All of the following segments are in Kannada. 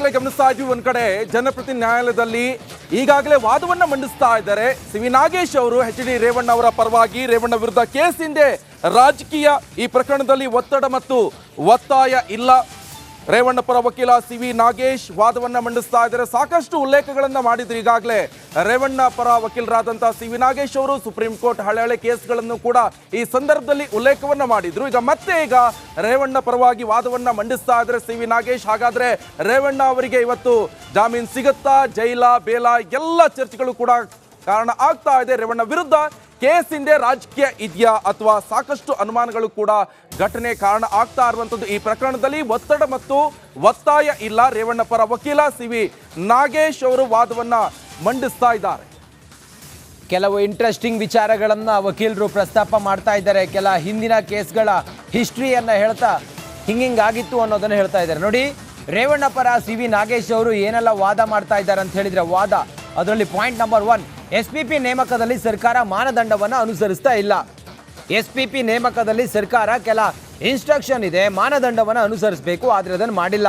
ಈಗಾಗಲೇ ಗಮನಿಸ್ತಾ ಇದ್ವಿ, ಒಂದ್ ಕಡೆ ಜನಪ್ರತಿನಿಧಿ ನ್ಯಾಯಾಲಯದಲ್ಲಿ ಈಗಾಗಲೇ ವಾದವನ್ನ ಮಂಡಿಸ್ತಾ ಇದ್ದಾರೆ. ಸಿ.ವಿ. ನಾಗೇಶ್ ಅವರು ಎಚ್.ಡಿ. ರೇವಣ್ಣ ಅವರ ಪರವಾಗಿ ರೇವಣ್ಣ ವಿರುದ್ಧ ಕೇಸ್ ಹಿಂದೆ ರಾಜಕೀಯ, ಈ ಪ್ರಕರಣದಲ್ಲಿ ಒತ್ತಡ ಮತ್ತು ಒತ್ತಾಯ ಇಲ್ಲ. ರೇವಣ್ಣ ಪರ ವಕೀಲ ಸಿ.ವಿ. ನಾಗೇಶ್ ವಾದವನ್ನ ಮಂಡಿಸ್ತಾ ಇದ್ದಾರೆ. ಸಾಕಷ್ಟು ಉಲ್ಲೇಖಗಳನ್ನ ಮಾಡಿದ್ರು ಈಗಾಗಲೇ ರೇವಣ್ಣ ಪರ ವಕೀಲರಾದಂತಹ ಸಿ.ವಿ. ನಾಗೇಶ್ ಅವರು ಸುಪ್ರೀಂ ಕೋರ್ಟ್ ಹಳೆ ಕೇಸ್ಗಳನ್ನು ಕೂಡ ಈ ಸಂದರ್ಭದಲ್ಲಿ ಉಲ್ಲೇಖವನ್ನ ಮಾಡಿದ್ರು. ಈಗ ರೇವಣ್ಣ ಪರವಾಗಿ ವಾದವನ್ನ ಮಂಡಿಸ್ತಾ ಇದ್ದಾರೆ ಸಿ.ವಿ. ನಾಗೇಶ್. ಹಾಗಾದ್ರೆ ರೇವಣ್ಣ ಅವರಿಗೆ ಇವತ್ತು ಜಾಮೀನು ಸಿಗುತ್ತಾ, ಜೈಲ ಬೇಲ ಎಲ್ಲ ಚರ್ಚೆಗಳು ಕೂಡ ಕಾರಣ ಆಗ್ತಾ ಇದೆ. ರೇವಣ್ಣ ವಿರುದ್ಧ ಕೇಸ್ ಹಿಂದೆ ರಾಜಕೀಯ ಇದೆಯಾ ಅಥವಾ ಸಾಕಷ್ಟು ಅನುಮಾನಗಳು ಕೂಡ ಘಟನೆ ಕಾರಣ ಆಗ್ತಾ ಇರುವಂತದ್ದು. ಈ ಪ್ರಕರಣದಲ್ಲಿ ಒತ್ತಡ ಮತ್ತು ಒತ್ತಾಯ ಇಲ್ಲ. ರೇವಣ್ಣ ಪರ ವಕೀಲ ಸಿ.ವಿ. ನಾಗೇಶ್ ಅವರು ವಾದವನ್ನ ಮಂಡಿಸ್ತಾ ಇದ್ದಾರೆ. ಕೆಲವು ಇಂಟ್ರೆಸ್ಟಿಂಗ್ ವಿಚಾರಗಳನ್ನ ವಕೀಲರು ಪ್ರಸ್ತಾಪ ಮಾಡ್ತಾ ಇದ್ದಾರೆ. ಕೆಲ ಹಿಂದಿನ ಕೇಸ್ಗಳ ಹಿಸ್ಟ್ರಿಯನ್ನ ಹೇಳ್ತಾ ಹಿಂಗಿಂಗಾಗಿತ್ತು ಅನ್ನೋದನ್ನ ಹೇಳ್ತಾ ಇದ್ದಾರೆ. ನೋಡಿ, ರೇವಣ್ಣ ಪರ ಸಿ.ವಿ. ನಾಗೇಶ್ ಅವರು ಏನೆಲ್ಲ ವಾದ ಮಾಡ್ತಾ ಇದ್ದಾರೆ ಅಂತ ಹೇಳಿದ್ರೆ, ವಾದ ಅದರಲ್ಲಿ ಪಾಯಿಂಟ್ ನಂಬರ್ 1, SPP ನೇಮಕದಲ್ಲಿ ಸರ್ಕಾರ ಮಾನದಂಡವನ್ನು ಅನುಸರಿಸ್ತಾ ಇಲ್ಲ. SPP ನೇಮಕದಲ್ಲಿ ಸರ್ಕಾರ ಕೆಲ ಇನ್ಸ್ಟ್ರಕ್ಷನ್ ಇದೆ, ಮಾನದಂಡವನ್ನು ಅನುಸರಿಸಬೇಕು, ಆದರೆ ಅದನ್ನು ಮಾಡಿಲ್ಲ.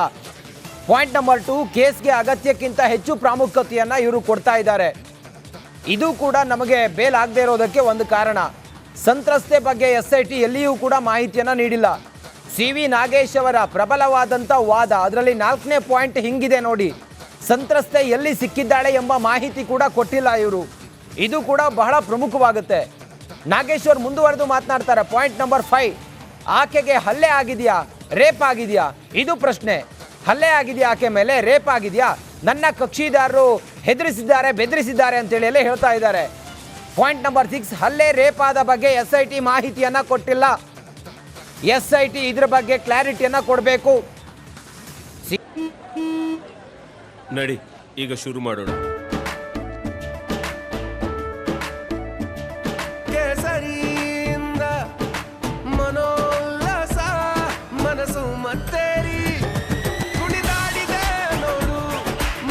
ಪಾಯಿಂಟ್ ನಂಬರ್ 2, ಕೇಸ್ಗೆ ಅಗತ್ಯಕ್ಕಿಂತ ಹೆಚ್ಚು ಪ್ರಾಮುಖ್ಯತೆಯನ್ನು ಇವರು ಕೊಡ್ತಾ ಇದ್ದಾರೆ. ಇದು ಕೂಡ ನಮಗೆ ಬೇಲ್ ಆಗದೆ ಇರೋದಕ್ಕೆ ಒಂದು ಕಾರಣ. ಸಂತ್ರಸ್ತೆ ಬಗ್ಗೆ SIT ಎಲ್ಲಿಯೂ ಕೂಡ ಮಾಹಿತಿಯನ್ನು ನೀಡಿಲ್ಲ. ಸಿ.ವಿ. ನಾಗೇಶ್ ಅವರ ಪ್ರಬಲವಾದಂಥ ವಾದ, ಅದರಲ್ಲಿ 4ನೇ ಪಾಯಿಂಟ್ ಹಿಂಗಿದೆ ನೋಡಿ, ಸಂತ್ರಸ್ತೆ ಎಲ್ಲಿ ಸಿಕ್ಕಿದ್ದಾಳೆ ಎಂಬ ಮಾಹಿತಿ ಕೂಡ ಕೊಟ್ಟಿಲ್ಲ ಇವರು. ಇದು ಕೂಡ ಬಹಳ ಪ್ರಮುಖವಾಗುತ್ತೆ. ನಾಗೇಶ್ವರ್ ಮುಂದುವರೆದು ಮಾತನಾಡ್ತಾರೆ. ಪಾಯಿಂಟ್ ನಂಬರ್ 5, ಆಕೆಗೆ ಹಲ್ಲೆ ಆಗಿದೆಯಾ, ರೇಪ್ ಆಗಿದೆಯಾ, ಇದು ಪ್ರಶ್ನೆ. ಹಲ್ಲೆ ಆಗಿದೆಯಾ ಆಕೆ ಮೇಲೆ, ರೇಪ್ ಆಗಿದೆಯಾ, ನನ್ನ ಕಕ್ಷಿದಾರರು ಹೆದರಿಸಿದ್ದಾರೆ, ಬೆದರಿಸಿದ್ದಾರೆ ಅಂತೇಳಿ ಎಲ್ಲ ಹೇಳ್ತಾ ಇದ್ದಾರೆ. ಪಾಯಿಂಟ್ ನಂಬರ್ 6, ಹಲ್ಲೆ ರೇಪ್ ಆದ ಬಗ್ಗೆ SIT ಮಾಹಿತಿಯನ್ನು ಕೊಟ್ಟಿಲ್ಲ. SIT ಇದ್ರ ಬಗ್ಗೆ ಕ್ಲಾರಿಟಿಯನ್ನು ಕೊಡಬೇಕು. ನಡಿ, ಈಗ ಶುರು ಮಾಡೋಣ. ಕೇಸರಿಯಿಂದ ಮನೋಲ್ಲಾಸ ಮನಸ್ಸು ಮತ್ತೇರಿ ಕುಣಿದಾಡಿದೆ ನೋಡು,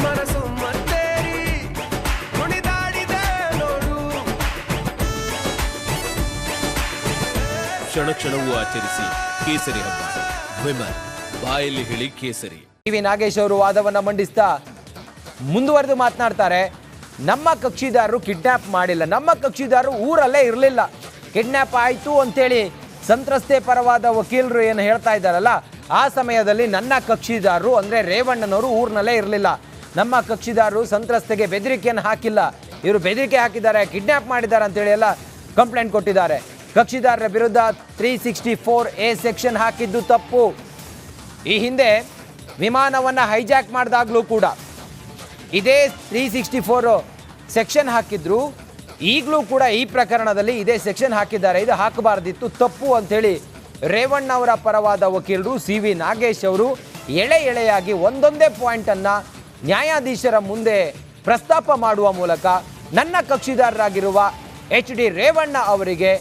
ಮನಸ್ಸು ಮತ್ತೇರಿ ಕುಣಿದಾಡಿದೆ ನೋಡು. ಕ್ಷಣ ಕ್ಷಣವೂ ಆಚರಿಸಿ ಕೇಸರಿ ಹಬ್ಬ. ವಿಮಲ್ ಬಾಯಲ್ಲಿ ಹೇಳಿ ಕೇಸರಿ. ಸಿ.ವಿ. ನಾಗೇಶ್ ಅವರು ವಾದವನ್ನು ಮಂಡಿಸ್ತಾ ಮುಂದುವರೆದು ಮಾತನಾಡ್ತಾರೆ. ನಮ್ಮ ಕಕ್ಷಿದಾರರು ಕಿಡ್ನ್ಯಾಪ್ ಮಾಡಿಲ್ಲ, ನಮ್ಮ ಕಕ್ಷಿದಾರರು ಊರಲ್ಲೇ ಇರಲಿಲ್ಲ, ಕಿಡ್ನ್ಯಾಪ್ ಆಯಿತು ಅಂತೇಳಿ ಸಂತ್ರಸ್ತೆ ಪರವಾದ ವಕೀಲರು ಏನು ಹೇಳ್ತಾ ಇದ್ದಾರಲ್ಲ, ಆ ಸಮಯದಲ್ಲಿ ನನ್ನ ಕಕ್ಷಿದಾರರು ಅಂದರೆ ರೇವಣ್ಣನವರು ಊರಿನಲ್ಲೇ ಇರಲಿಲ್ಲ. ನಮ್ಮ ಕಕ್ಷಿದಾರರು ಸಂತ್ರಸ್ತೆಗೆ ಬೆದರಿಕೆಯನ್ನು ಹಾಕಿಲ್ಲ, ಇವರು ಬೆದರಿಕೆ ಹಾಕಿದ್ದಾರೆ, ಕಿಡ್ನ್ಯಾಪ್ ಮಾಡಿದ್ದಾರೆ ಅಂತೇಳಿ ಎಲ್ಲ ಕಂಪ್ಲೇಂಟ್ ಕೊಟ್ಟಿದ್ದಾರೆ. ಕಕ್ಷಿದಾರರ ವಿರುದ್ಧ 364A ಸೆಕ್ಷನ್ ಹಾಕಿದ್ದು ತಪ್ಪು. ಈ ಹಿಂದೆ ವಿಮಾನವನ್ನು ಹೈಜಾಕ್ ಮಾಡಿದಾಗಲೂ ಕೂಡ ಇದೇ 364 ಸೆಕ್ಷನ್ ಹಾಕಿದ್ರು. ಈಗಲೂ ಕೂಡ ಈ ಪ್ರಕರಣದಲ್ಲಿ ಇದೇ ಸೆಕ್ಷನ್ ಹಾಕಿದ್ದಾರೆ. ಇದು ಹಾಕಬಾರ್ದಿತ್ತು, ತಪ್ಪು ಅಂಥೇಳಿ ರೇವಣ್ಣ ಅವರ ಪರವಾದ ವಕೀಲರು ಸಿ.ವಿ. ನಾಗೇಶ್ ಅವರು ಎಳೆಯಾಗಿ ಒಂದೊಂದೇ ಪಾಯಿಂಟನ್ನು ನ್ಯಾಯಾಧೀಶರ ಮುಂದೆ ಪ್ರಸ್ತಾಪ ಮಾಡುವ ಮೂಲಕ ನನ್ನ ಕಕ್ಷಿದಾರರಾಗಿರುವ ಎಚ್.ಡಿ. ರೇವಣ್ಣ ಅವರಿಗೆ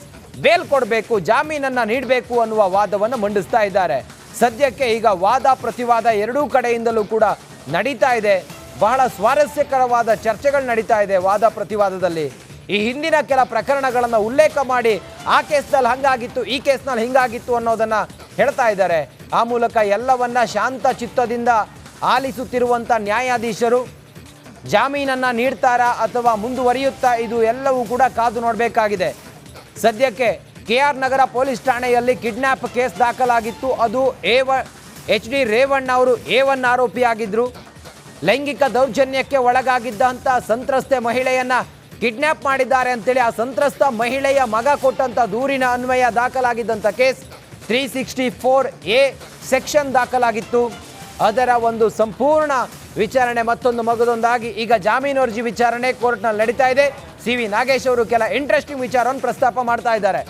ಬೇಲ್ ಕೊಡಬೇಕು, ಜಾಮೀನನ್ನು ನೀಡಬೇಕು ಅನ್ನುವ ವಾದವನ್ನು ಮಂಡಿಸ್ತಾ ಇದ್ದಾರೆ. ಸದ್ಯಕ್ಕೆ ಈಗ ವಾದ ಪ್ರತಿವಾದ ಎರಡೂ ಕಡೆಯಿಂದಲೂ ಕೂಡ ನಡೀತಾ ಇದೆ. ಬಹಳ ಸ್ವಾರಸ್ಯಕರವಾದ ಚರ್ಚೆಗಳು ನಡೀತಾ ಇದೆ ವಾದ ಪ್ರತಿವಾದದಲ್ಲಿ. ಈ ಹಿಂದಿನ ಕೆಲ ಪ್ರಕರಣಗಳನ್ನು ಉಲ್ಲೇಖ ಮಾಡಿ ಆ ಕೇಸ್ನಲ್ಲಿ ಹಂಗಾಗಿತ್ತು, ಈ ಕೇಸ್ನಲ್ಲಿ ಹಿಂಗಾಗಿತ್ತು ಅನ್ನೋದನ್ನು ಹೇಳ್ತಾ ಇದ್ದಾರೆ. ಆ ಮೂಲಕ ಎಲ್ಲವನ್ನ ಶಾಂತ ಚಿತ್ತದಿಂದ ಆಲಿಸುತ್ತಿರುವಂಥ ನ್ಯಾಯಾಧೀಶರು ಜಾಮೀನನ್ನು ನೀಡ್ತಾರಾ ಅಥವಾ ಮುಂದುವರಿಯುತ್ತಾ, ಇದು ಎಲ್ಲವೂ ಕೂಡ ಕಾದು ನೋಡಬೇಕಾಗಿದೆ. ಸದ್ಯಕ್ಕೆ KR ನಗರ ಪೊಲೀಸ್ ಠಾಣೆಯಲ್ಲಿ ಕಿಡ್ನ್ಯಾಪ್ ಕೇಸ್ ದಾಖಲಾಗಿತ್ತು. ಅದು ಎಚ್.ಡಿ. ರೇವಣ್ಣ ಅವರು A1 ಆರೋಪಿಯಾಗಿದ್ದರು. ಲೈಂಗಿಕ ದೌರ್ಜನ್ಯಕ್ಕೆ ಒಳಗಾಗಿದ್ದಂಥ ಸಂತ್ರಸ್ತೆ ಮಹಿಳೆಯನ್ನ ಕಿಡ್ನ್ಯಾಪ್ ಮಾಡಿದ್ದಾರೆ ಅಂತೇಳಿ ಆ ಸಂತ್ರಸ್ತ ಮಹಿಳೆಯ ಮಗ ಕೊಟ್ಟಂಥ ದೂರಿನ ಅನ್ವಯ ದಾಖಲಾಗಿದ್ದಂಥ ಕೇಸ್ 364A ಸೆಕ್ಷನ್ ದಾಖಲಾಗಿತ್ತು. ಅದರ ಒಂದು ಸಂಪೂರ್ಣ ವಿಚಾರಣೆ ಮತ್ತೊಂದು ಮಗದೊಂದಾಗಿ ಈಗ ಜಾಮೀನು ಅರ್ಜಿ ವಿಚಾರಣೆ ಕೋರ್ಟ್ನಲ್ಲಿ ನಡೀತಾ ಇದೆ. ಸಿ.ವಿ. ನಾಗೇಶ್ ಅವರು ಕೆಲ ಇಂಟ್ರೆಸ್ಟಿಂಗ್ ವಿಚಾರವನ್ನು ಪ್ರಸ್ತಾಪ ಮಾಡ್ತಾ ಇದ್ದಾರೆ.